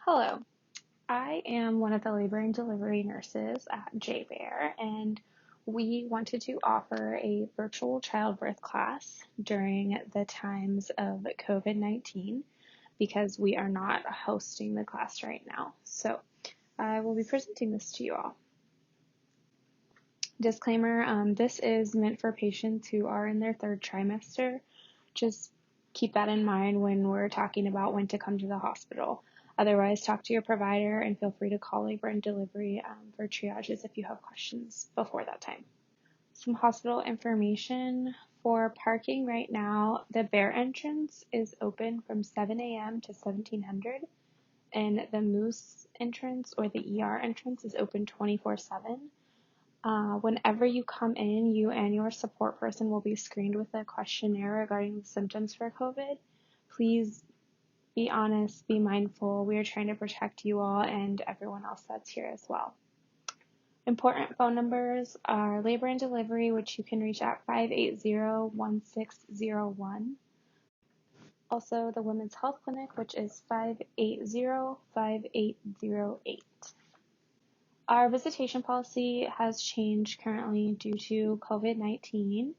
Hello, I am one of the labor and delivery nurses at JBER, and we wanted to offer a virtual childbirth class during the times of COVID-19 because we are not hosting the class right now. So I will be presenting this to you all. Disclaimer, this is meant for patients who are in their third trimester. Just keep that in mind when we're talking about when to come to the hospital. Otherwise, talk to your provider and feel free to call labor and delivery for triages if you have questions before that time. Some hospital information. For parking right now, the BER entrance is open from 7 a.m. to 1700, and the Moose entrance or the ER entrance is open 24/7. Whenever you come in, you and your support person will be screened with a questionnaire regarding the symptoms for COVID. Please be honest, be mindful. We are trying to protect you all and everyone else that's here as well. Important phone numbers are labor and delivery, which you can reach at 580-1601. Also, the Women's Health Clinic, which is 580-5808. Our visitation policy has changed currently due to COVID-19.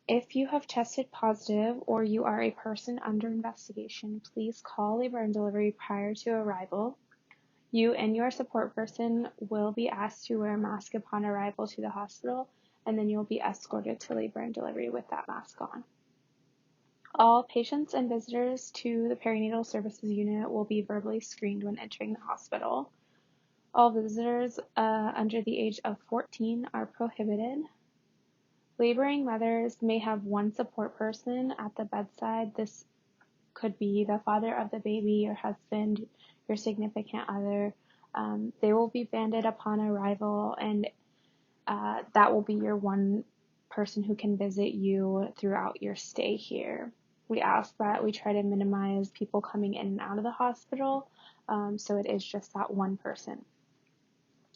If you have tested positive or you are a person under investigation, please call labor and delivery prior to arrival. You and your support person will be asked to wear a mask upon arrival to the hospital, and then you'll be escorted to labor and delivery with that mask on. All patients and visitors to the perinatal services unit will be verbally screened when entering the hospital. All visitors under the age of 14 are prohibited. Laboring mothers may have one support person at the bedside. This could be the father of the baby, your husband, your significant other. They will be banded upon arrival, and that will be your one person who can visit you throughout your stay here. We ask that we try to minimize people coming in and out of the hospital, so it is just that one person.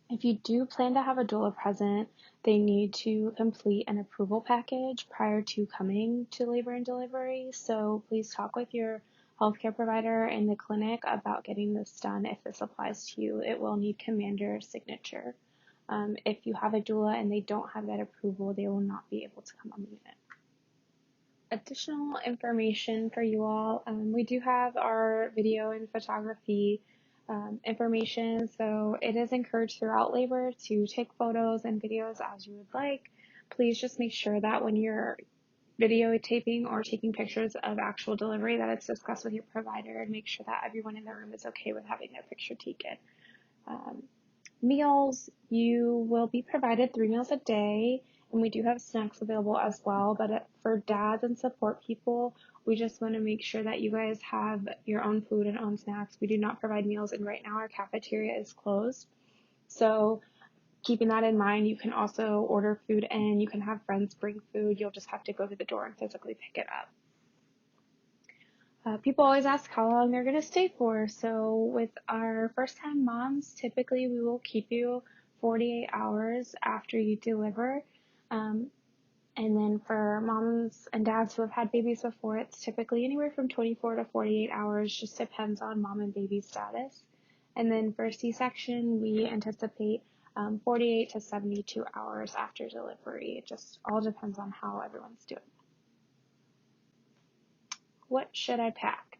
If you do plan to have a doula present, they need to complete an approval package prior to coming to labor and delivery. So please talk with your healthcare provider in the clinic about getting this done if this applies to you. It will need commander signature. If you have a doula and they don't have that approval, they will not be able to come on the unit. Additional information for you all. We do have our video and photography information, so it is encouraged throughout labor to take photos and videos as you would like. Please just make sure that when you're videotaping or taking pictures of actual delivery that it's discussed with your provider, and make sure that everyone in the room is okay with having their picture taken. Meals, you will be provided 3 meals a day, and we do have snacks available as well, but for dads and support people, we just want to make sure that you guys have your own food and own snacks. We do not provide meals, and right now our cafeteria is closed. So keeping that in mind, you can also order food in. You can have friends bring food. You'll just have to go to the door and physically pick it up. People always ask how long they're going to stay for. So with our first-time moms, typically we will keep you 48 hours after you deliver. And then for moms and dads who have had babies before, it's typically anywhere from 24 to 48 hours, just depends on mom and baby status. And then for C-section, we anticipate 48 to 72 hours after delivery. It just all depends on how everyone's doing. What should I pack?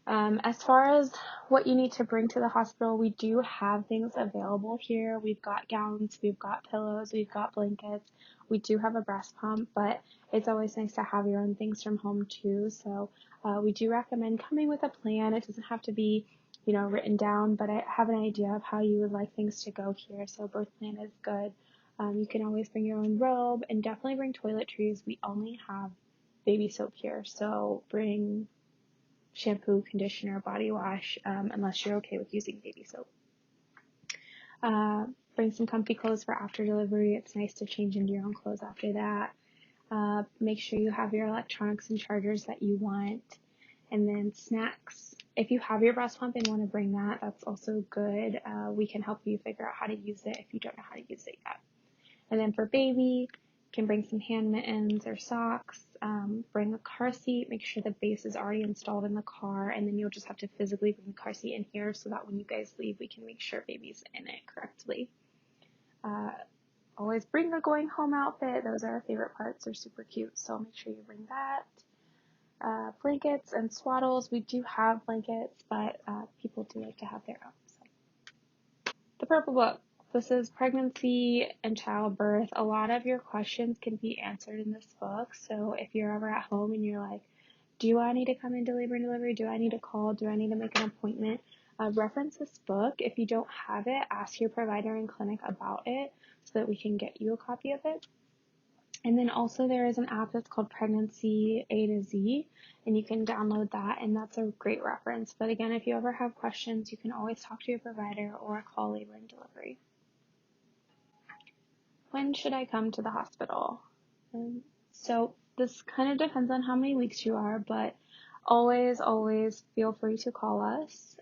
As far as what you need to bring to the hospital, we do have things available here. We've got gowns, we've got pillows, we've got blankets. We do have a breast pump, but it's always nice to have your own things from home too. So we do recommend coming with a plan. It doesn't have to be, written down, but I have an idea of how you would like things to go here. So a birth plan is good. You can always bring your own robe, and definitely bring toiletries. We only have baby soap here, so bring shampoo, conditioner, body wash, unless you're okay with using baby soap. Bring some comfy clothes for after delivery. It's nice to change into your own clothes after that. Make sure you have your electronics and chargers that you want. And then snacks. If you have your breast pump and want to bring that, that's also good. We can help you figure out how to use it if you don't know how to use it yet. And then for baby, you can bring some hand mittens or socks. bring a car seat, make sure the base is already installed in the car, and then you'll just have to physically bring the car seat in here so that when you guys leave, we can make sure baby's in it correctly. Always bring a going home outfit. Those are our favorite parts. They're super cute, so make sure you bring that. Blankets and swaddles. We do have blankets, but people do like to have their own. So. The Purple Book. This is pregnancy and childbirth. A lot of your questions can be answered in this book. So if you're ever at home and you're like, do I need to come into labor and delivery? Do I need to call? Do I need to make an appointment? Reference this book. If you don't have it, ask your provider in clinic about it so that we can get you a copy of it. And then also there is an app that's called Pregnancy A to Z, and you can download that, and that's a great reference. But again, if you ever have questions, you can always talk to your provider or call labor and delivery. When should I come to the hospital? So this kind of depends on how many weeks you are, but always feel free to call us.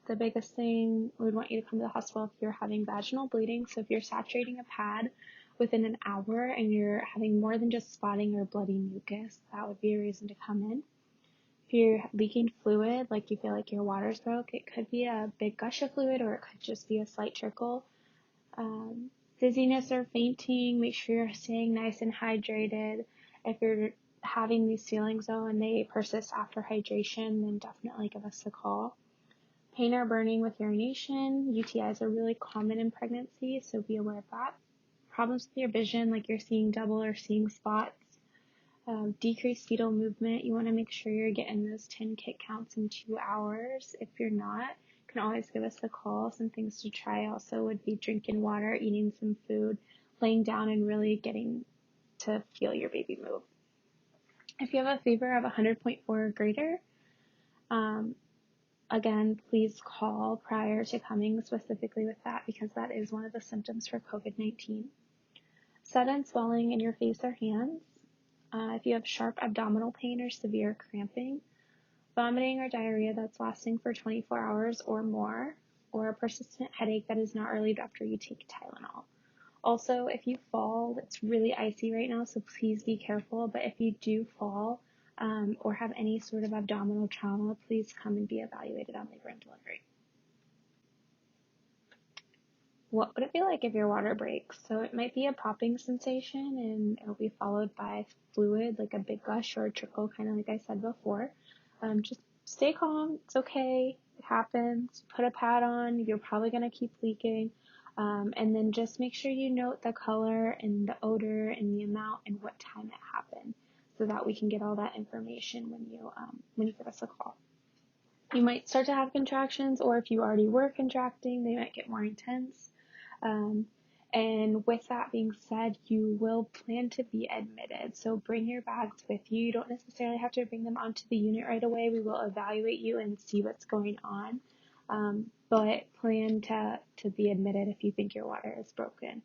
The biggest thing, we would want you to come to the hospital if you're having vaginal bleeding. So if you're saturating a pad within an hour and you're having more than just spotting or bloody mucus, that would be a reason to come in. If you're leaking fluid, like you feel like your water's broke, it could be a big gush of fluid or it could just be a slight trickle. Dizziness or fainting, make sure you're staying nice and hydrated. If you're having these feelings though and they persist after hydration, then definitely give us a call. Pain or burning with urination. UTIs are really common in pregnancy, so be aware of that. Problems with your vision, like you're seeing double or seeing spots. Decreased fetal movement. You want to make sure you're getting those 10 kick counts in 2 hours. If you're not, you can always give us a call. Some things to try also would be drinking water, eating some food, laying down, and really getting to feel your baby move. If you have a fever of 100.4 or greater, again, please call prior to coming specifically with that because that is one of the symptoms for COVID-19. Sudden swelling in your face or hands. If you have sharp abdominal pain or severe cramping, vomiting or diarrhea that's lasting for 24 hours or more, or a persistent headache that is not relieved after you take Tylenol. Also, if you fall, it's really icy right now, so please be careful, but if you do fall, or have any sort of abdominal trauma, please come and be evaluated on labor and delivery. What would it be like if your water breaks? So it might be a popping sensation and it'll be followed by fluid, like a big gush or a trickle, kind of like I said before. Just stay calm. It's okay. It happens. Put a pad on. You're probably going to keep leaking. And then just make sure you note the color and the odor and the amount and what time it happened so that we can get all that information when you give us a call. You might start to have contractions, or if you already were contracting, they might get more intense. And with that being said, you will plan to be admitted. So bring your bags with you. You don't necessarily have to bring them onto the unit right away. We will evaluate you and see what's going on. But plan to be admitted if you think your water is broken.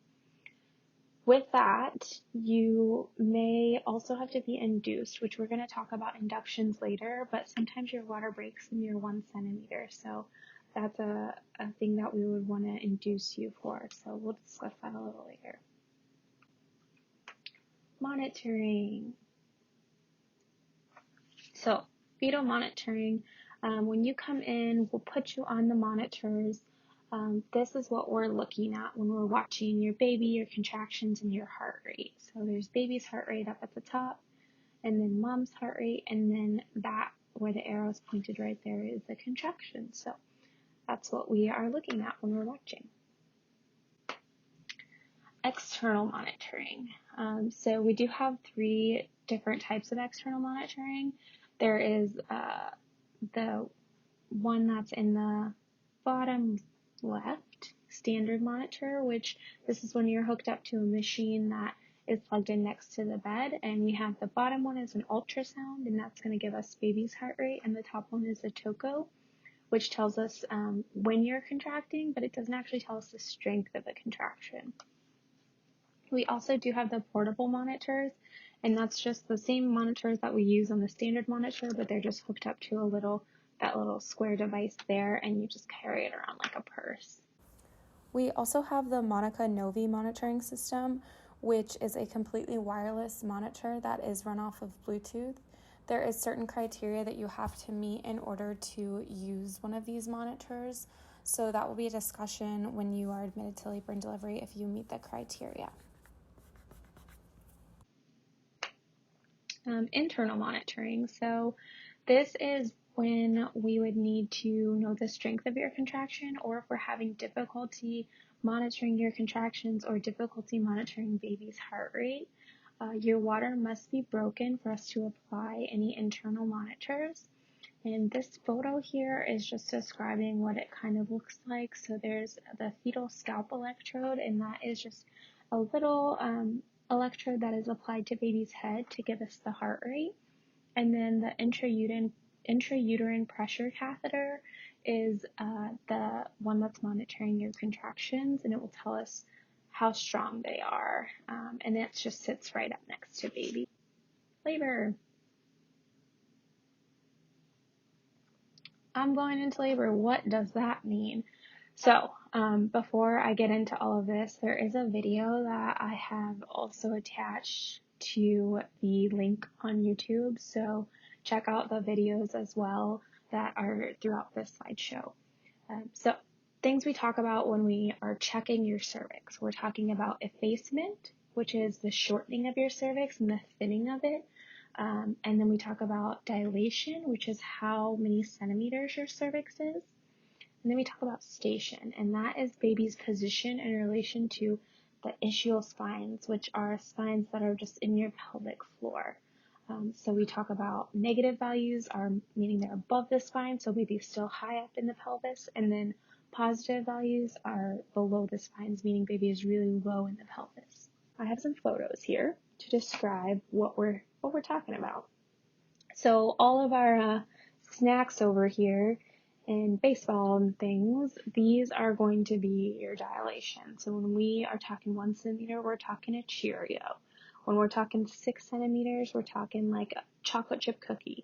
With that, you may also have to be induced, which we're going to talk about inductions later, but sometimes your water breaks and you're 1 centimeter. So that's a thing that we would want to induce you for. So we'll discuss that a little later. Monitoring. So fetal monitoring. When you come in, we'll put you on the monitors. This is what we're looking at when we're watching your baby, your contractions, and your heart rate. So there's baby's heart rate up at the top, and then mom's heart rate, and then that where the arrow is pointed right there is the contraction. So that's what we are looking at when we're watching. External monitoring. So we do have 3 different types of external monitoring. There is the one that's in the bottom left, standard monitor, which this is when you're hooked up to a machine that is plugged in next to the bed, and we have the bottom one is an ultrasound, and that's going to give us baby's heart rate, and the top one is a toco, which tells us when you're contracting, but it doesn't actually tell us the strength of a contraction. We also do have the portable monitors, and that's just the same monitors that we use on the standard monitor, but they're just hooked up to that little square device there, and you just carry it around like a purse. We also have the Monica Novi monitoring system, which is a completely wireless monitor that is run off of Bluetooth. There is certain criteria that you have to meet in order to use one of these monitors. So that will be a discussion when you are admitted to labor and delivery if you meet the criteria. Internal monitoring. So this is when we would need to know the strength of your contraction, or if we're having difficulty monitoring your contractions or difficulty monitoring baby's heart rate. Your water must be broken for us to apply any internal monitors. And this photo here is just describing what it kind of looks like. So there's the fetal scalp electrode, and that is just a little electrode that is applied to baby's head to give us the heart rate. And then the intrauterine pressure catheter is the one that's monitoring your contractions, and it will tell us how strong they are. And it just sits right up next to baby. Labor. I'm going into labor. What does that mean? So, before I get into all of this, there is a video that I have also attached to the link on YouTube. So check out the videos as well that are throughout this slideshow. So things we talk about when we are checking your cervix. We're talking about effacement, which is the shortening of your cervix and the thinning of it. And then we talk about dilation, which is how many centimeters your cervix is. And then we talk about station, and that is baby's position in relation to the ischial spines, which are spines that are just in your pelvic floor. So we talk about negative values, are meaning they're above the spine, so baby's still high up in the pelvis, and then positive values are below the spines, meaning baby is really low in the pelvis. I have some photos here to describe what we're talking about. So all of our snacks over here and baseball and things, these are going to be your dilation. So when we are talking 1 centimeter, we're talking a Cheerio. When we're talking 6 centimeters, we're talking like a chocolate chip cookie.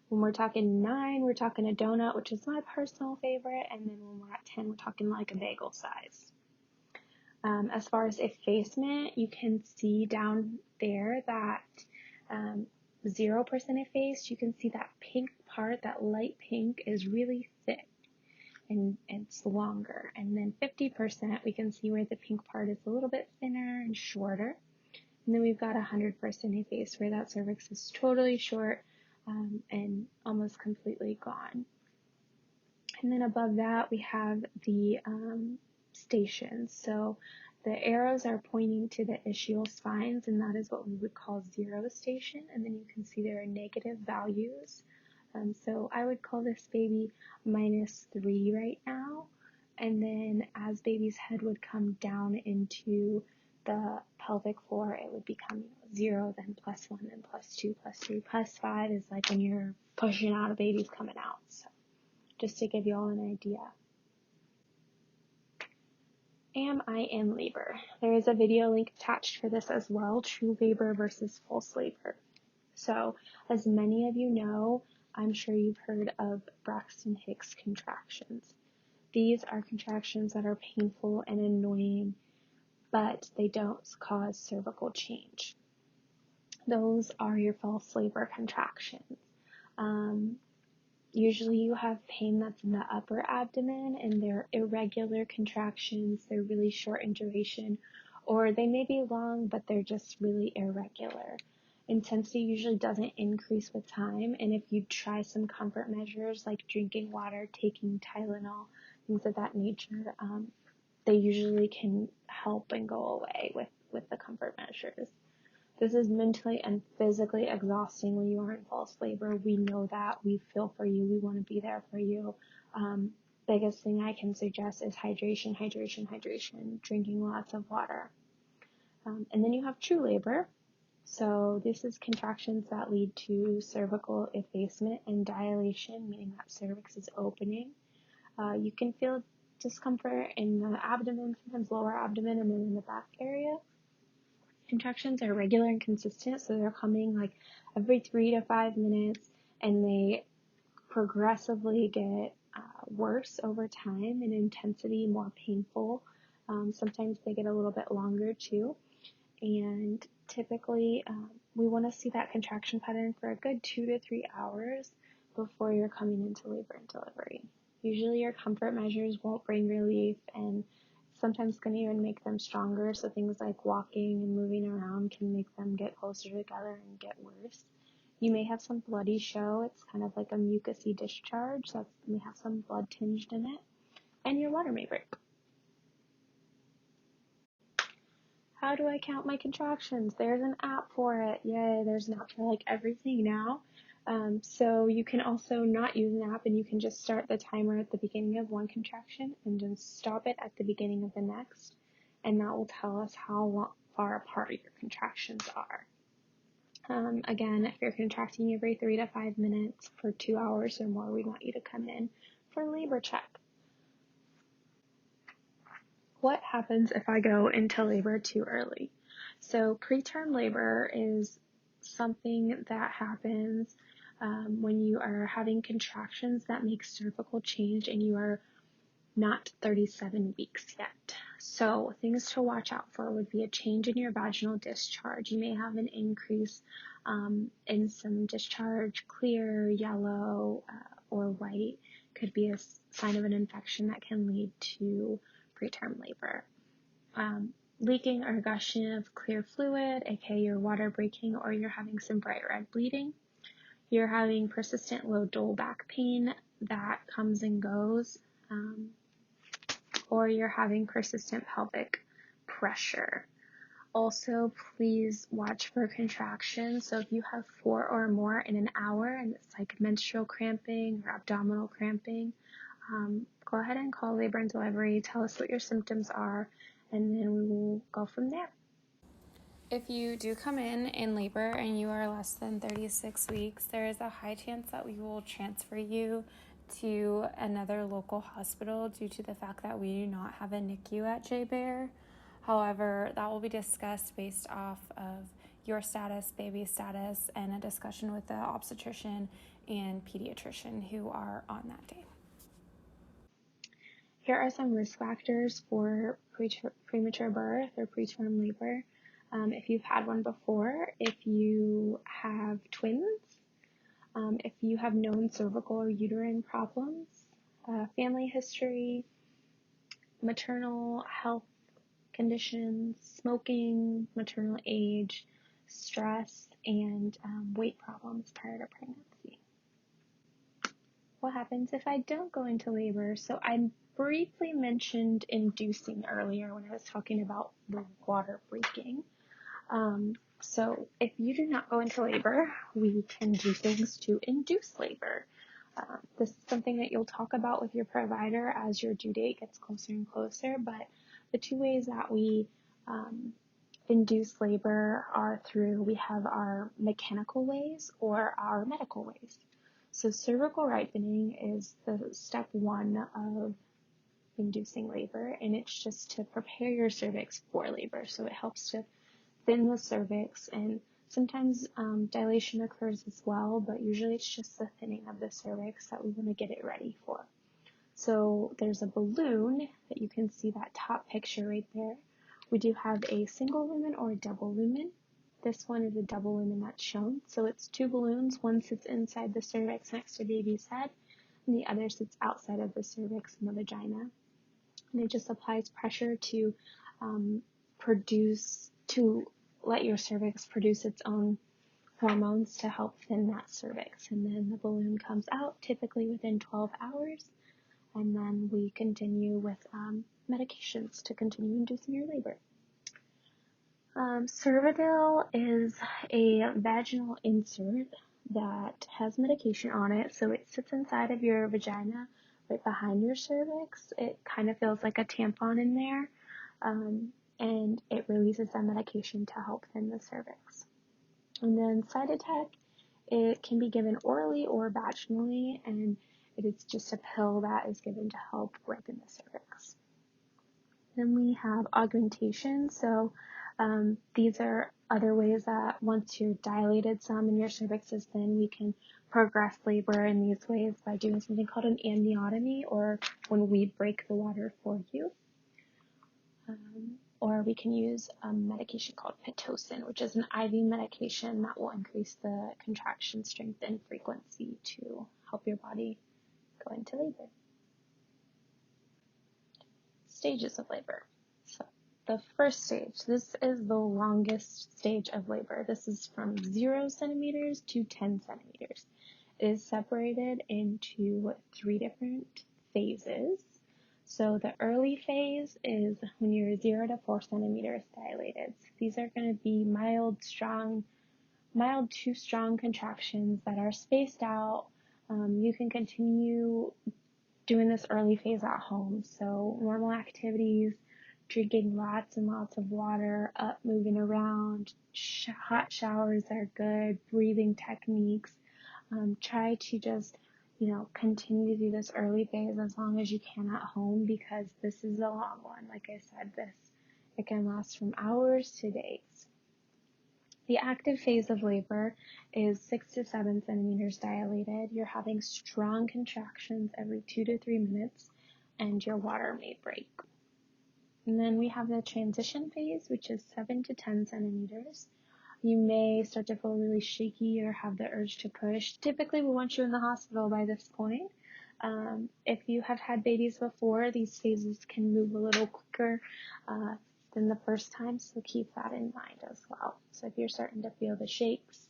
When we're talking 9, we're talking a donut, which is my personal favorite. And then when we're at 10, we're talking like a bagel size. As far as effacement, you can see down there that 0% effaced, you can see that pink part, that light pink is really thick and it's longer. And then 50%, we can see where the pink part is a little bit thinner and shorter. And then we've got 100% effaced, where that cervix is totally short and almost completely gone. And then above that, we have the stations. So the arrows are pointing to the ischial spines, and that is what we would call 0 station. And then you can see there are negative values. So I would call this baby -3 right now. And then as baby's head would come down into the pelvic floor, it would become 0, then +1, then +2, +3, +5 is like when you're pushing out a baby's coming out. So just to give you all an idea. Am I in labor? There is a video link attached for this as well, true labor versus false labor. So, as many of you know, I'm sure you've heard of Braxton Hicks contractions. These are contractions that are painful and annoying, but they don't cause cervical change. Those are your false labor contractions. Usually you have pain that's in the upper abdomen, and they're irregular contractions. They're really short in duration, or they may be long, but they're just really irregular. Intensity usually doesn't increase with time, and if you try some comfort measures like drinking water, taking Tylenol, things of that nature, they usually can help and go away with the comfort measures. This is mentally and physically exhausting when you are in false labor. We know that. We feel for you. We want to be there for you. Biggest thing I can suggest is hydration, drinking lots of water. And then you have true labor. So this is contractions that lead to cervical effacement and dilation, meaning that cervix is opening. You can feel discomfort in the abdomen, sometimes lower abdomen, and then in the back area. Contractions are regular and consistent, so they're coming like every 3 to 5 minutes, and they progressively get worse over time in intensity, more painful. Sometimes they get a little bit longer too. and typically we want to see that contraction pattern for a good 2 to 3 hours before you're coming into labor and delivery. Usually your comfort measures won't bring relief, and sometimes can even make them stronger, so things like walking and moving around can make them get closer together and get worse. You may have some bloody show. It's kind of like a mucousy discharge that may have some blood tinged in it, and your water may break. How do I count my contractions? There's an app for it. Yay, there's an app for like everything now. So you can also not use an app, and you can just start the timer at the beginning of one contraction and then stop it at the beginning of the next. And that will tell us how far apart your contractions are. Again, if you're contracting every 3 to 5 minutes for 2 hours or more, we want you to come in for a labor check. What happens if I go into labor too early? So preterm labor is something that happens when you are having contractions that make cervical change and you are not 37 weeks yet. So things to watch out for would be a change in your vaginal discharge. You may have an increase in some discharge, clear, yellow, or white. Could be a sign of an infection that can lead to preterm labor. Leaking or gushing of clear fluid, aka you're water breaking, or you're having some bright red bleeding. You're having persistent low dull back pain that comes and goes, or you're having persistent pelvic pressure. Also, please watch for contractions. So if you have 4 or more in an hour and it's like menstrual cramping or abdominal cramping, go ahead and call labor and delivery. Tell us what your symptoms are, and then we will go from there. If you do come in labor and you are less than 36 weeks, there is a high chance that we will transfer you to another local hospital due to the fact that we do not have a NICU at JBER. However, that will be discussed based off of your status, baby status, and a discussion with the obstetrician and pediatrician who are on that day. Here are some risk factors for premature birth or preterm labor. If you've had one before, if you have twins, if you have known cervical or uterine problems, family history, maternal health conditions, smoking, maternal age, stress, and weight problems prior to pregnancy. What happens if I don't go into labor? So I briefly mentioned inducing earlier when I was talking about the water breaking. So if you do not go into labor, we can do things to induce labor. This is something that you'll talk about with your provider as your due date gets closer and closer, but the 2 ways that we induce labor are through, we have our mechanical ways or our medical ways. So cervical ripening is the step 1 of inducing labor, and it's just to prepare your cervix for labor. So it helps to thin the cervix, and sometimes dilation occurs as well, but usually it's just the thinning of the cervix that we want to get it ready for. So there's a balloon that you can see, that top picture right there. We do have a single lumen or a double lumen. This one is a double lumen that's shown. So it's 2 balloons. One sits inside the cervix next to baby's head, and the other sits outside of the cervix in the vagina. And it just applies pressure to let your cervix produce its own hormones to help thin that cervix. And then the balloon comes out typically within 12 hours. And then we continue with medications to continue inducing your labor. Cervidil is a vaginal insert that has medication on it. So it sits inside of your vagina right behind your cervix. It kind of feels like a tampon in there. And it releases that medication to help thin the cervix. And then Cytotec, it can be given orally or vaginally, and it is just a pill that is given to help ripen the cervix. Then we have augmentation. So these are other ways that once you're dilated some and your cervix is thin, we can progress labor in these ways by doing something called an amniotomy, or when we break the water for you. or we can use a medication called Pitocin, which is an IV medication that will increase the contraction strength and frequency to help your body go into labor. Stages of labor. So the first stage, this is the longest stage of labor. This is from 0 centimeters to 10 centimeters. It is separated into 3 different phases. So the early phase is when you're 0 to 4 centimeters dilated. So these are going to be mild to strong contractions that are spaced out. You can continue doing this early phase at home. So normal activities, drinking lots and lots of water, up, moving around, hot showers are good, breathing techniques. Try to just, continue to do this early phase as long as you can at home, because this is a long one. Like I said, it can last from hours to days. The active phase of labor is 6 to 7 centimeters dilated. You're having strong contractions every 2 to 3 minutes, and your water may break. And then we have the transition phase, which is 7 to 10 centimeters. You may start to feel really shaky or have the urge to push. Typically, we want you in the hospital by this point. If you have had babies before, these phases can move a little quicker than the first time, so keep that in mind as well. So if you're starting to feel the shakes,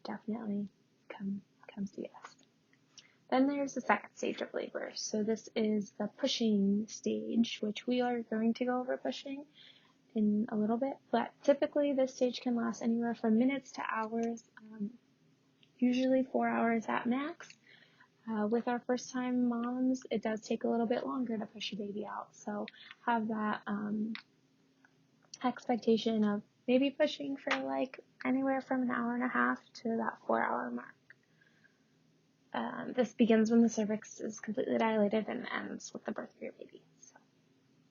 definitely come see us. Then there's the second stage of labor. So this is the pushing stage, which we are going to go over pushing in a little bit, but typically this stage can last anywhere from minutes to hours, usually 4 hours at max. With our first time moms, it does take a little bit longer to push your baby out, so have that expectation of maybe pushing for like anywhere from an hour and a half to that 4 hour mark. This begins when the cervix is completely dilated and ends with the birth of your baby. So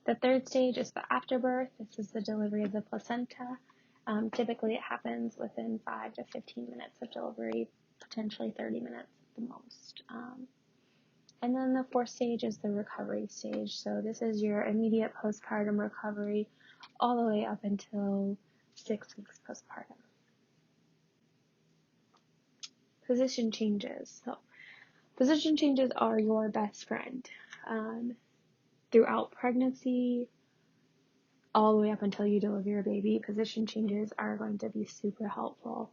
the third stage is the afterbirth. This is the delivery of the placenta. Typically it happens within 5 to 15 minutes of delivery, potentially 30 minutes at the most. And then the fourth stage is the recovery stage. So this is your immediate postpartum recovery all the way up until 6 weeks postpartum. Position changes. So position changes are your best friend. Throughout pregnancy, all the way up until you deliver your baby, position changes are going to be super helpful.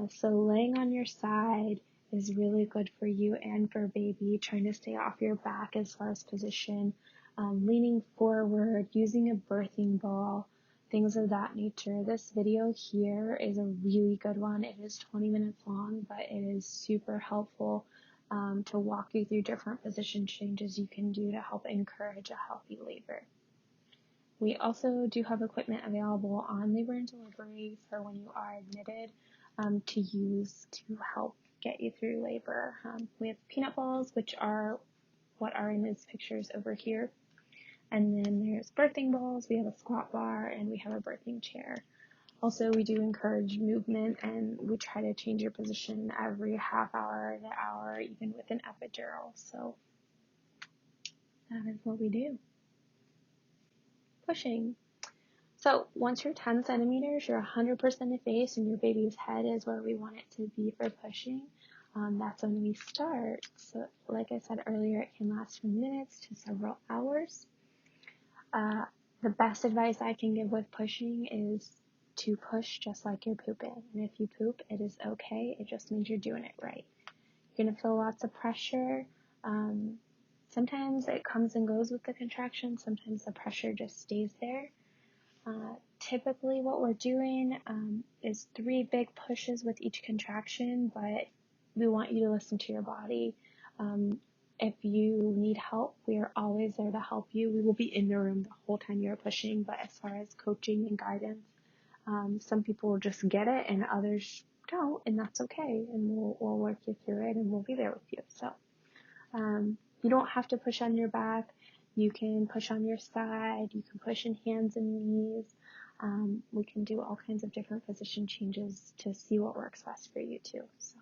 So laying on your side is really good for you and for baby, trying to stay off your back as far as position, leaning forward, using a birthing ball, things of that nature. This video here is a really good one. It is 20 minutes long, but it is super helpful to walk you through different position changes you can do to help encourage a healthy labor. We also do have equipment available on labor and delivery for when you are admitted to use to help get you through labor. We have peanut balls, which are what are in these pictures over here. And then there's birthing balls, we have a squat bar, and we have a birthing chair. Also, we do encourage movement, and we try to change your position every half hour to hour, even with an epidural. So that is what we do. Pushing. So once you're 10 centimeters, you're 100% effaced, and your baby's head is where we want it to be for pushing. That's when we start. So like I said earlier, it can last from minutes to several hours. The best advice I can give with pushing is to push just like you're pooping. And if you poop, it is okay. It just means you're doing it right. You're going to feel lots of pressure. Sometimes it comes and goes with the contraction. Sometimes the pressure just stays there. Typically what we're doing is 3 big pushes with each contraction, but we want you to listen to your body. If you need help, we are always there to help you. We will be in the room the whole time you're pushing, but as far as coaching and guidance, some people will just get it and others don't, and that's okay, and we'll work you through it, and we'll be there with you. So you don't have to push on your back. You can push on your side. You can push in hands and knees. We can do all kinds of different position changes to see what works best for you too. So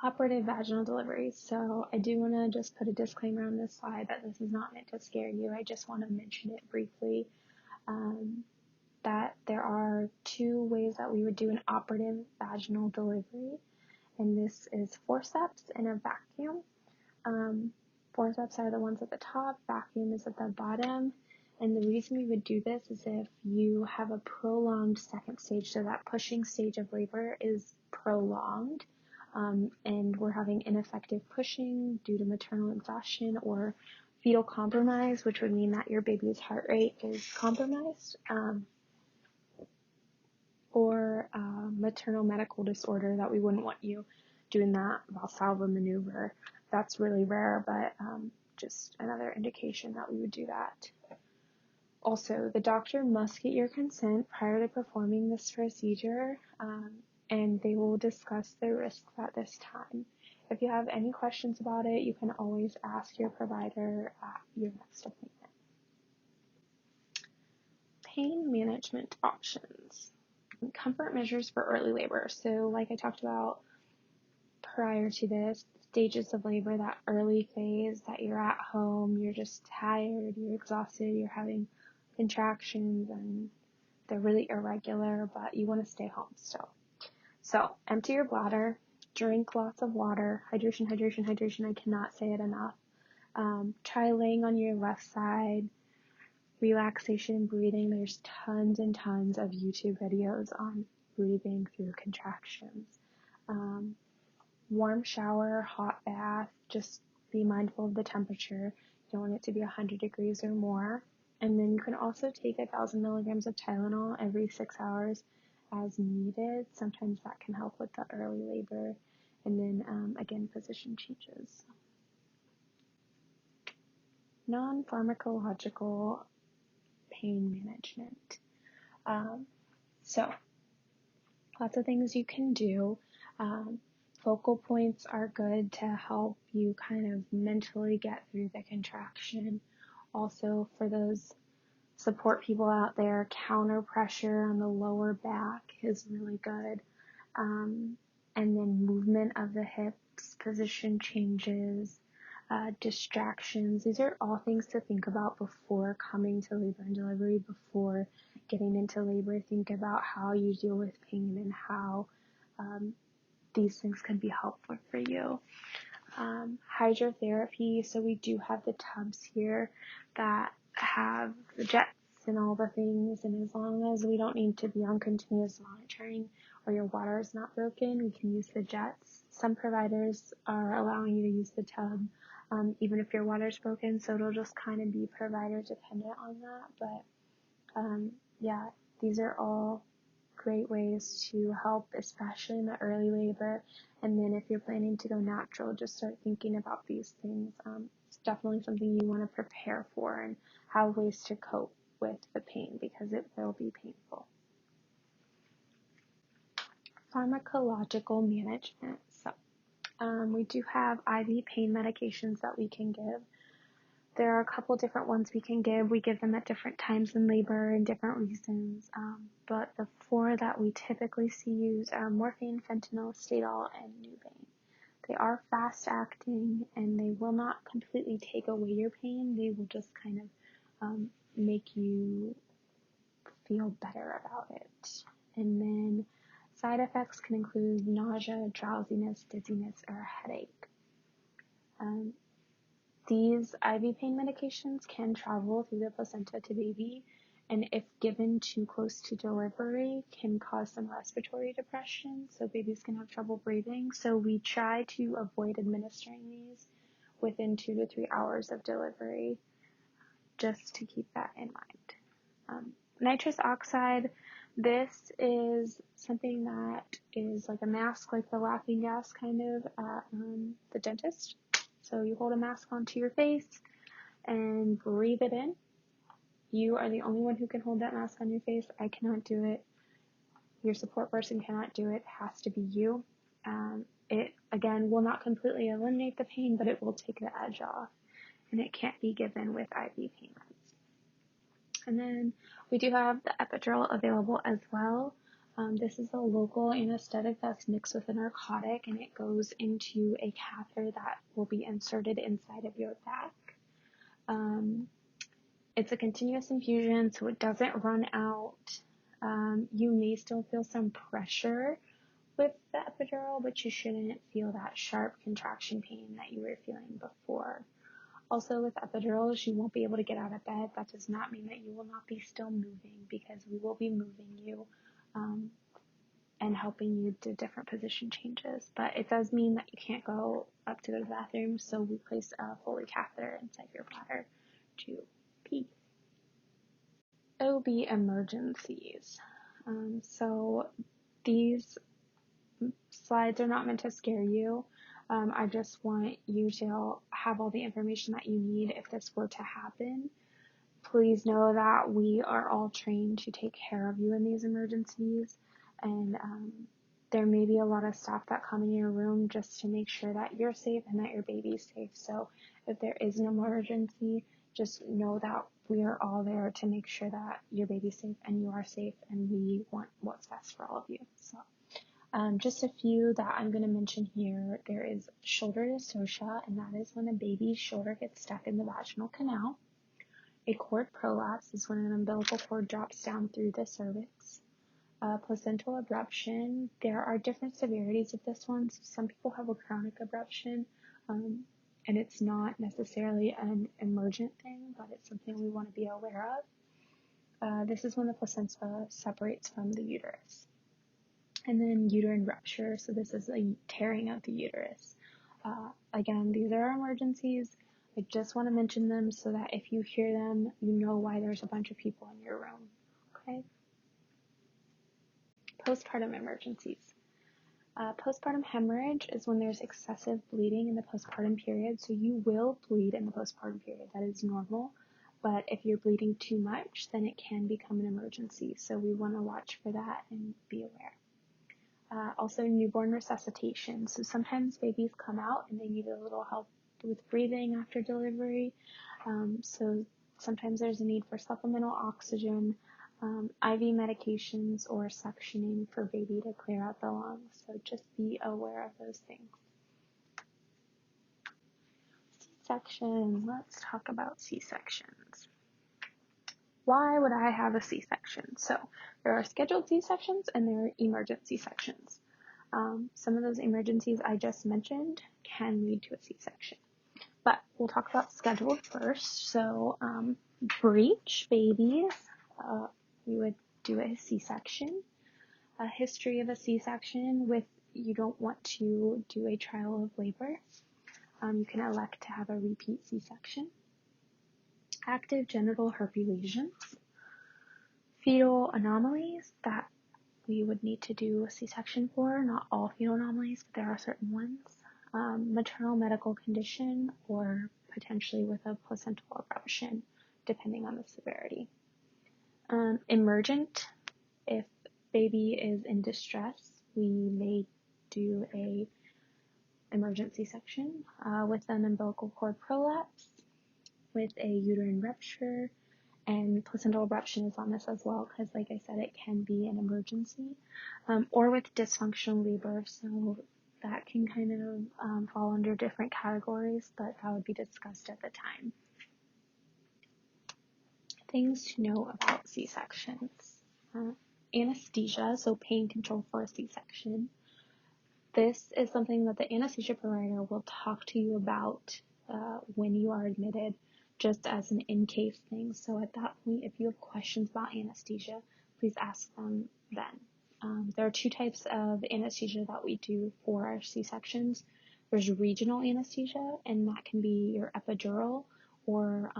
Operative vaginal delivery. So I do want to just put a disclaimer on this slide that this is not meant to scare you. I just want to mention it briefly, that there are two ways that we would do an operative vaginal delivery, and this is forceps and a vacuum. Forceps are the ones at the top, vacuum is at the bottom. And the reason we would do this is if you have a prolonged second stage, so that pushing stage of labor is prolonged, and we're having ineffective pushing due to maternal exhaustion or fetal compromise, which would mean that your baby's heart rate is compromised, or maternal medical disorder that we wouldn't want you doing that Valsalva maneuver. That's really rare, but just another indication that we would do that. Also, the doctor must get your consent prior to performing this procedure, and they will discuss the risks at this time. If you have any questions about it, you can always ask your provider at your next appointment. Pain management options. Comfort measures for early labor. So like I talked about prior to this, stages of labor, that early phase that you're at home, you're just tired, you're exhausted, you're having contractions and they're really irregular, but you want to stay home still. So empty your bladder, drink lots of water, hydration, hydration, hydration. I cannot say it enough. Try laying on your left side, relaxation breathing. There's tons and tons of YouTube videos on breathing through contractions. Warm shower, hot bath, just be mindful of the temperature. You don't want it to be 100 degrees or more. And then you can also take 1,000 milligrams of Tylenol every 6 hours as needed. Sometimes that can help with the early labor. And then, again, position changes. Non-pharmacological pain management. So, lots of things you can do. Focal points are good to help you kind of mentally get through the contraction. Also, for those support people out there, counter pressure on the lower back is really good. And then movement of the hips, position changes, distractions. These are all things to think about before coming to labor and delivery, before getting into labor. Think about how you deal with pain and how these things can be helpful for you. Hydrotherapy. So we do have the tubs here that have the jets and all the things, and as long as we don't need to be on continuous monitoring or your water is not broken, we can use the jets. Some providers are allowing you to use the tub even if your water's broken, so it'll just kind of be provider dependent on that. But yeah, these are all great ways to help, especially in the early labor. And then if you're planning to go natural, just start thinking about these things. It's definitely something you want to prepare for and have ways to cope with the pain, because it will be painful. Pharmacological management. So we do have IV pain medications that we can give. There are a couple different ones we can give. We give them at different times in labor and different reasons. But the four that we typically see used are morphine, fentanyl, Stadol, and Nubain. They are fast acting and they will not completely take away your pain. They will just kind of make you feel better about it. And then side effects can include nausea, drowsiness, dizziness, or a headache. These IV pain medications can travel through the placenta to baby, and if given too close to delivery, can cause some respiratory depression, so babies can have trouble breathing. So we try to avoid administering these within 2 to 3 hours of delivery, just to keep that in mind. Nitrous oxide, this is something that is like a mask, like the laughing gas kind of at the dentist. So you hold a mask onto your face and breathe it in. You are the only one who can hold that mask on your face. I cannot do it. Your support person cannot do it. It has to be you. It, again, will not completely eliminate the pain, but it will take the edge off. And it can't be given with IV pain meds. And then we do have the epidural available as well. This is a local anesthetic that's mixed with a narcotic, and it goes into a catheter that will be inserted inside of your back. It's a continuous infusion, so it doesn't run out. You may still feel some pressure with the epidural, but you shouldn't feel that sharp contraction pain that you were feeling before. Also, with epidurals, you won't be able to get out of bed. That does not mean that you will not be still moving, because we will be moving you and helping you do different position changes. But it does mean that you can't go up to the bathroom, so we place a Foley catheter inside your bladder to pee. OB emergencies. So these slides are not meant to scare you. I just want you to have all the information that you need if this were to happen. Please know that we are all trained to take care of you in these emergencies, and there may be a lot of staff that come in your room just to make sure that you're safe and that your baby's safe. So if there is an emergency, just know that we are all there to make sure that your baby's safe and you are safe, and we want what's best for all of you. So just a few that I'm going to mention here. There is shoulder dystocia, and that is when a baby's shoulder gets stuck in the vaginal canal. A cord prolapse is when an umbilical cord drops down through the cervix. Placental abruption, there are different severities of this one. So some people have a chronic abruption, and it's not necessarily an emergent thing, but it's something we want to be aware of. This is when the placenta separates from the uterus. And then uterine rupture, so this is a tearing of the uterus. Again, these are emergencies. I just want to mention them so that if you hear them, you know why there's a bunch of people in your room. Okay? Postpartum emergencies. Postpartum hemorrhage is when there's excessive bleeding in the postpartum period. So you will bleed in the postpartum period. That is normal. But if you're bleeding too much, then it can become an emergency. So we want to watch for that and be aware. Also, newborn resuscitation. So sometimes babies come out and they need a little help with breathing after delivery. So sometimes there's a need for supplemental oxygen, IV medications, or suctioning for baby to clear out the lungs. So just be aware of those things. C-section. Let's talk about C-sections. Why would I have a C-section? So there are scheduled C-sections and there are emergent C-sections. Some of those emergencies I just mentioned can lead to a C-section. But we'll talk about scheduled first. So breech babies, we would do a C-section. A history of a C-section with you don't want to do a trial of labor. You can elect to have a repeat C-section. Active genital herpes lesions. Fetal anomalies that we would need to do a C-section for. Not all fetal anomalies, but there are certain ones. Maternal medical condition, or potentially with a placental abruption, depending on the severity. Emergent, if baby is in distress, we may do a emergency section with an umbilical cord prolapse, with a uterine rupture, and placental abruption is on this as well, because like I said, it can be an emergency, or with dysfunctional labor. So that can kind of fall under different categories, but that would be discussed at the time. Things to know about C-sections. Anesthesia, so pain control for a C-section. This is something that the anesthesia provider will talk to you about when you are admitted, just as an in-case thing. So at that point, if you have questions about anesthesia, please ask them then. There are two types of anesthesia that we do for our C-sections. There's regional anesthesia, and that can be your epidural, or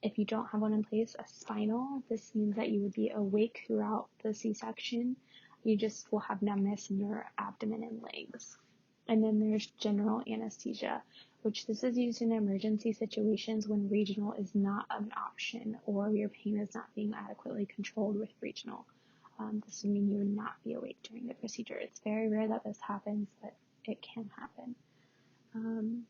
if you don't have one in place, a spinal. This means that you would be awake throughout the C-section. You just will have numbness in your abdomen and legs. And then there's general anesthesia, which this is used in emergency situations when regional is not an option or your pain is not being adequately controlled with regional. This would mean you would not be awake during the procedure. It's very rare that this happens, but it can happen.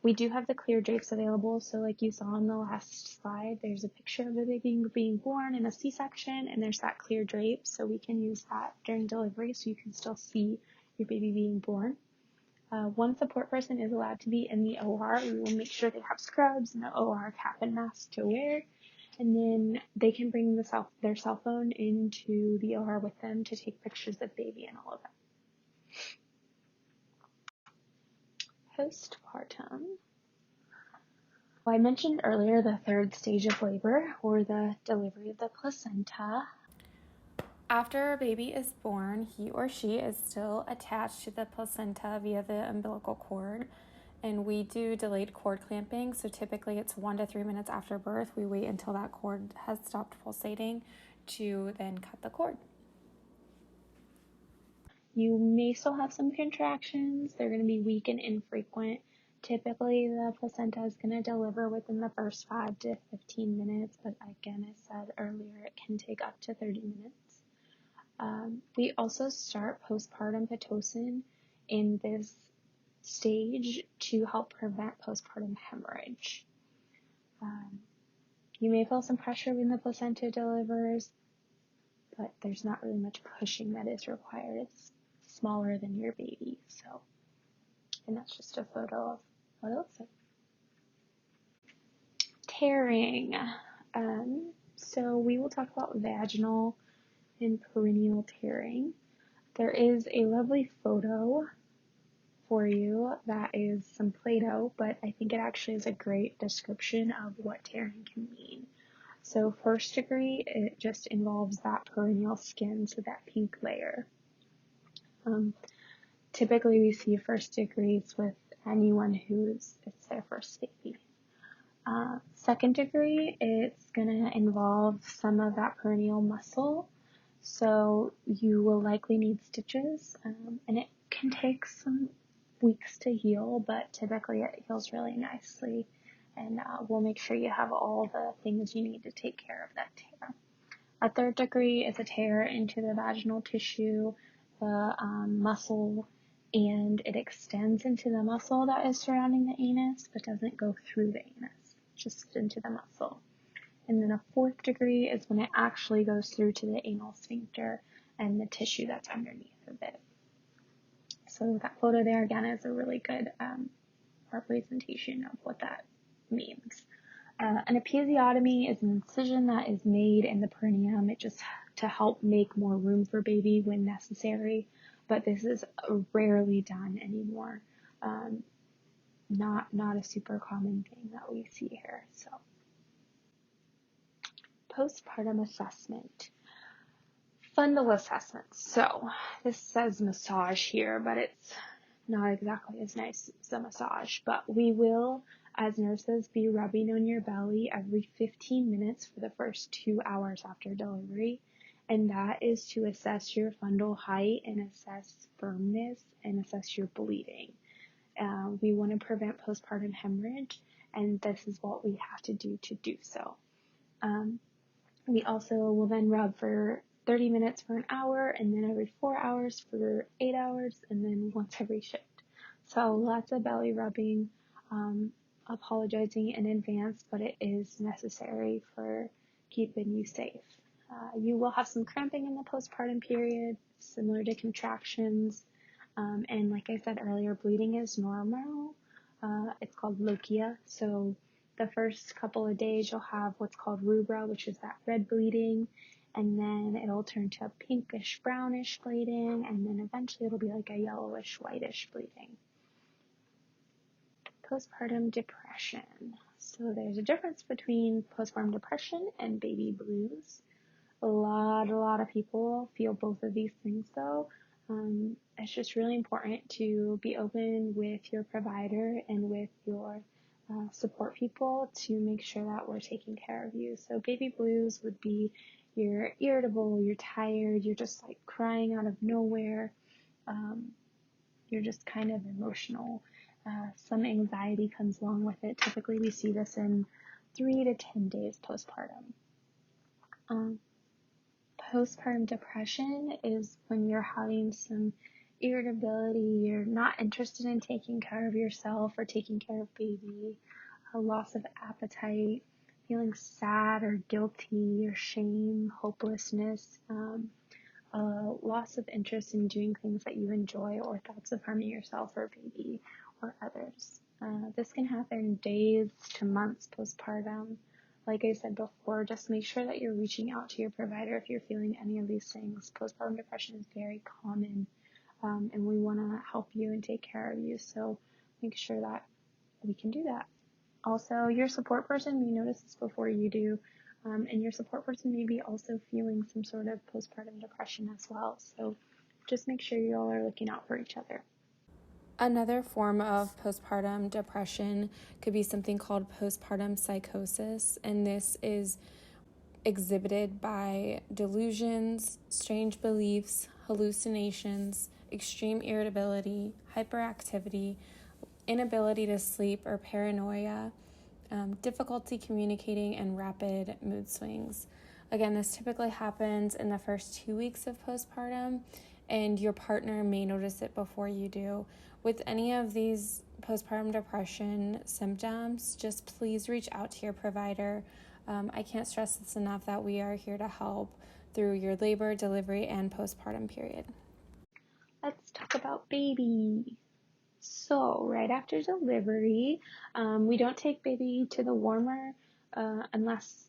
We do have the clear drapes available, so like you saw on the last slide, there's a picture of the baby being born in a C-section, and there's that clear drape, so we can use that during delivery so you can still see your baby being born. One support person is allowed to be in the OR. We will make sure they have scrubs and an OR cap and mask to wear, and then they can bring their cell phone into the OR with them to take pictures of baby and all of that. Postpartum. I mentioned earlier the third stage of labor, or the delivery of the placenta. After a baby is born, he or she is still attached to the placenta via the umbilical cord, and we do delayed cord clamping, so typically it's 1 to 3 minutes after birth. We wait until that cord has stopped pulsating to then cut the cord. You may still have some contractions. They're going to be weak and infrequent. Typically, the placenta is going to deliver within the first 5 to 15 minutes, but again, as said earlier, it can take up to 30 minutes. We also start postpartum Pitocin in this stage to help prevent postpartum hemorrhage. You may feel some pressure when the placenta delivers, but there's not really much pushing that is required. It's smaller than your baby, and that's just a photo of what it looks like. Tearing. So we will talk about vaginal and perineal tearing. There is a lovely photo for you that is some Play-Doh, but I think it actually is a great description of what tearing can mean. So first degree, it just involves that perineal skin, so that pink layer. Typically we see first degrees with anyone it's their first baby. Second degree, it's going to involve some of that perineal muscle, so you will likely need stitches, and it can take some weeks to heal, but typically it heals really nicely, and we'll make sure you have all the things you need to take care of that tear. A third degree is a tear into the vaginal tissue, the muscle, and it extends into the muscle that is surrounding the anus, but doesn't go through the anus, just into the muscle. And then a fourth degree is when it actually goes through to the anal sphincter and the tissue that's underneath of it. So that photo there again is a really good representation of what that means. An episiotomy is an incision that is made in the perineum. It just to help make more room for baby when necessary, but this is rarely done anymore. Not a super common thing that we see here. So, postpartum assessment. Fundal assessments. So, this says massage here, but it's not exactly as nice as a massage, but we will, as nurses, be rubbing on your belly every 15 minutes for the first 2 hours after delivery, and that is to assess your fundal height and assess firmness and assess your bleeding. We want to prevent postpartum hemorrhage, and this is what we have to do so. We also will then rub for 30 minutes for an hour, and then every 4 hours for 8 hours, and then once every shift. So lots of belly rubbing, apologizing in advance, but it is necessary for keeping you safe. You will have some cramping in the postpartum period, similar to contractions, and like I said earlier, bleeding is normal. It's called lochia, so the first couple of days you'll have what's called rubra, which is that red bleeding, and then it'll turn to a pinkish brownish bleeding, and then eventually it'll be like a yellowish whitish bleeding. Postpartum depression. So there's a difference between postpartum depression and baby blues. A lot of people feel both of these things though. It's just really important to be open with your provider and with your support people to make sure that we're taking care of you. So baby blues would be you're irritable, you're tired, you're just like crying out of nowhere, you're just kind of emotional. Some anxiety comes along with it. Typically we see this in 3 to 10 days postpartum. Postpartum depression is when you're having some irritability, you're not interested in taking care of yourself or taking care of baby, a loss of appetite, feeling sad or guilty or shame, hopelessness, a loss of interest in doing things that you enjoy, or thoughts of harming yourself or baby or others. This can happen days to months postpartum. Like I said before, just make sure that you're reaching out to your provider if you're feeling any of these things. Postpartum depression is very common, and we want to help you and take care of you, so make sure that we can do that. Also, your support person may notice this before you do, and your support person may be also feeling some sort of postpartum depression as well, so just make sure you all are looking out for each other. Another form of postpartum depression could be something called postpartum psychosis, and this is exhibited by delusions, strange beliefs, hallucinations, extreme irritability, hyperactivity, inability to sleep or paranoia, difficulty communicating, and rapid mood swings. Again, this typically happens in the first 2 weeks of postpartum, and your partner may notice it before you do. With any of these postpartum depression symptoms, just please reach out to your provider. I can't stress this enough that we are here to help through your labor, delivery, and postpartum period. Let's talk about baby. So, right after delivery, we don't take baby to the warmer unless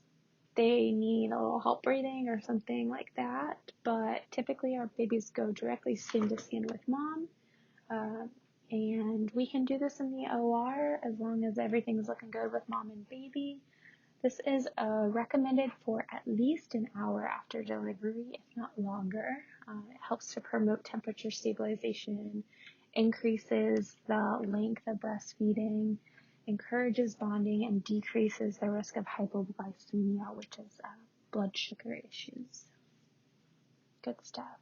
they need a little help breathing or something like that. But typically our babies go directly skin to skin with mom. And we can do this in the OR as long as everything's looking good with mom and baby. This is recommended for at least an hour after delivery, if not longer. It helps to promote temperature stabilization, increases the length of breastfeeding, encourages bonding, and decreases the risk of hypoglycemia, which is blood sugar issues. Good stuff.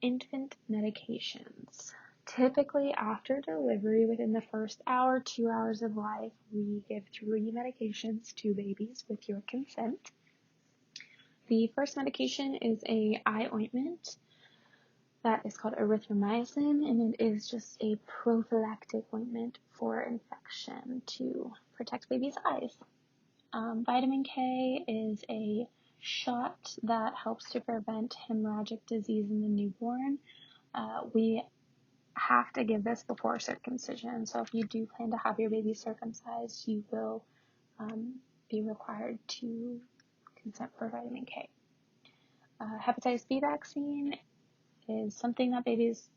Infant medications. Typically after delivery, within the first hour, 2 hours of life, we give 3 medications to babies with your consent. The first medication is a eye ointment that is called erythromycin, and it is just a prophylactic ointment for infection to protect baby's eyes. Vitamin K is a shot that helps to prevent hemorrhagic disease in the newborn. We have to give this before circumcision, so if you do plan to have your baby circumcised, you will be required to consent for vitamin K. Hepatitis B vaccine is something that babies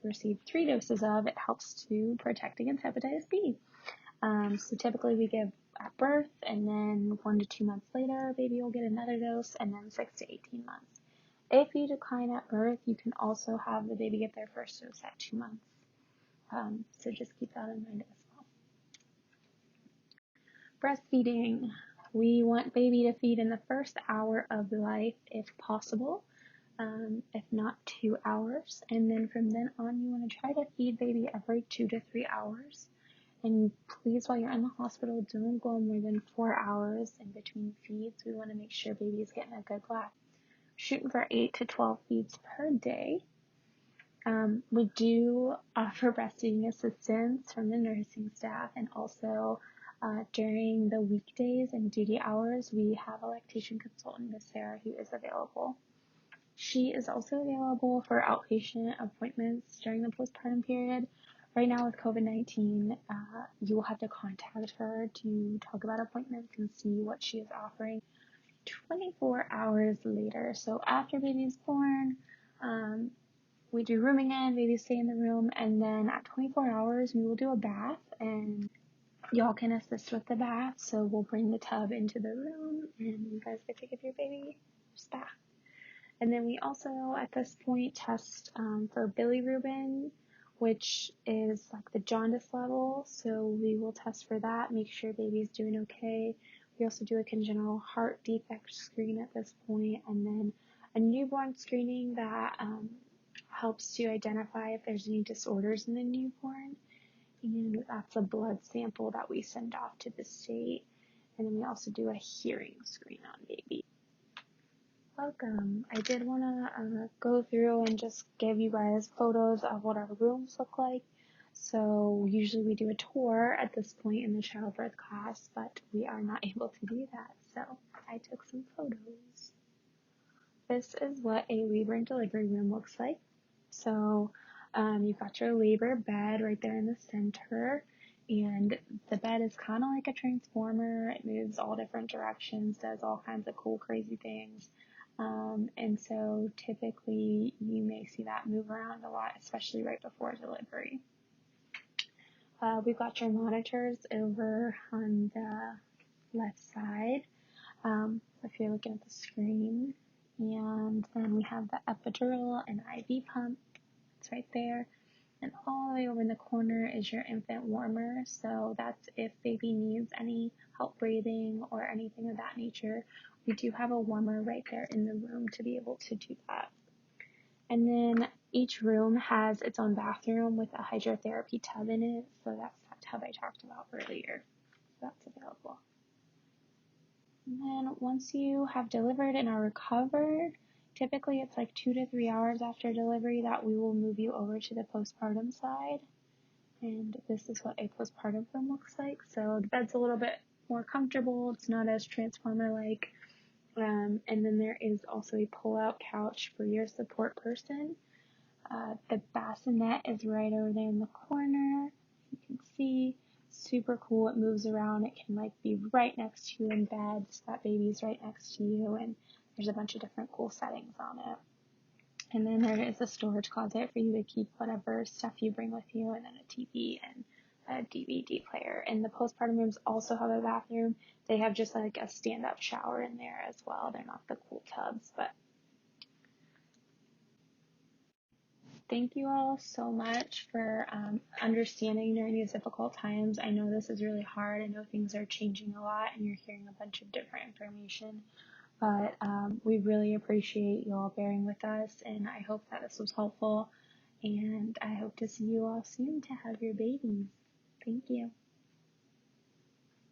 receive 3 doses of. It helps to protect against hepatitis B. So typically we give at birth, and then 1 to 2 months later, baby will get another dose, and then 6 to 18 months. If you decline at birth, you can also have the baby get their first dose at 2 months. So just keep that in mind as well. Breastfeeding. We want baby to feed in the first hour of life if possible, if not 2 hours. And then from then on, you want to try to feed baby every 2 to 3 hours. And please, while you're in the hospital, don't go more than 4 hours in between feeds. We want to make sure baby's getting a good lap. Shooting for 8 to 12 feeds per day. We do offer breastfeeding assistance from the nursing staff, and also during the weekdays and duty hours, we have a lactation consultant, Miss Sarah, who is available. She is also available for outpatient appointments during the postpartum period. Right now with COVID-19, you will have to contact her to talk about appointments and see what she is offering 24 hours later. So after baby is born, we do rooming in, babies stay in the room, and then at 24 hours, we will do a bath, and y'all can assist with the bath. So we'll bring the tub into the room, and you guys get to give your baby a bath. And then we also, at this point, test for bilirubin, which is like the jaundice level. So we will test for that, make sure baby's doing okay. We also do a congenital heart defect screen at this point, and then a newborn screening that helps to identify if there's any disorders in the newborn. And that's a blood sample that we send off to the state. And then we also do a hearing screen on baby. Welcome. I did want to go through and just give you guys photos of what our rooms look like. So usually we do a tour at this point in the childbirth class, but we are not able to do that. So I took some photos. This is what a labor and delivery room looks like. So you've got your labor bed right there in the center, and the bed is kind of like a transformer. It moves all different directions, does all kinds of cool, crazy things. And so typically you may see that move around a lot, especially right before delivery. We've got your monitors over on the left side, if you're looking at the screen. And then we have the epidural and IV pump. It's right there. And all the way over in the corner is your infant warmer. So that's if baby needs any help breathing or anything of that nature. We do have a warmer right there in the room to be able to do that. And then each room has its own bathroom with a hydrotherapy tub in it. So that's that tub I talked about earlier. So that's available. And then once you have delivered and are recovered, typically it's like 2 to 3 hours after delivery that we will move you over to the postpartum side. And this is what a postpartum room looks like. So the bed's a little bit more comfortable. It's not as transformer-like. And then there is also a pull-out couch for your support person. The bassinet is right over there in the corner. You can see, super cool. It moves around. It can be right next to you in bed, so that baby's right next to you, and there's a bunch of different cool settings on it. And then there is a storage closet for you to keep whatever stuff you bring with you, and then a TV and a DVD player. And the postpartum rooms also have a bathroom. They have just a stand-up shower in there as well. They're not the cool tubs, but thank you all so much for understanding during these difficult times. I know this is really hard. I know things are changing a lot and you're hearing a bunch of different information, but we really appreciate you all bearing with us, and I hope that this was helpful, and I hope to see you all soon to have your babies. Thank you.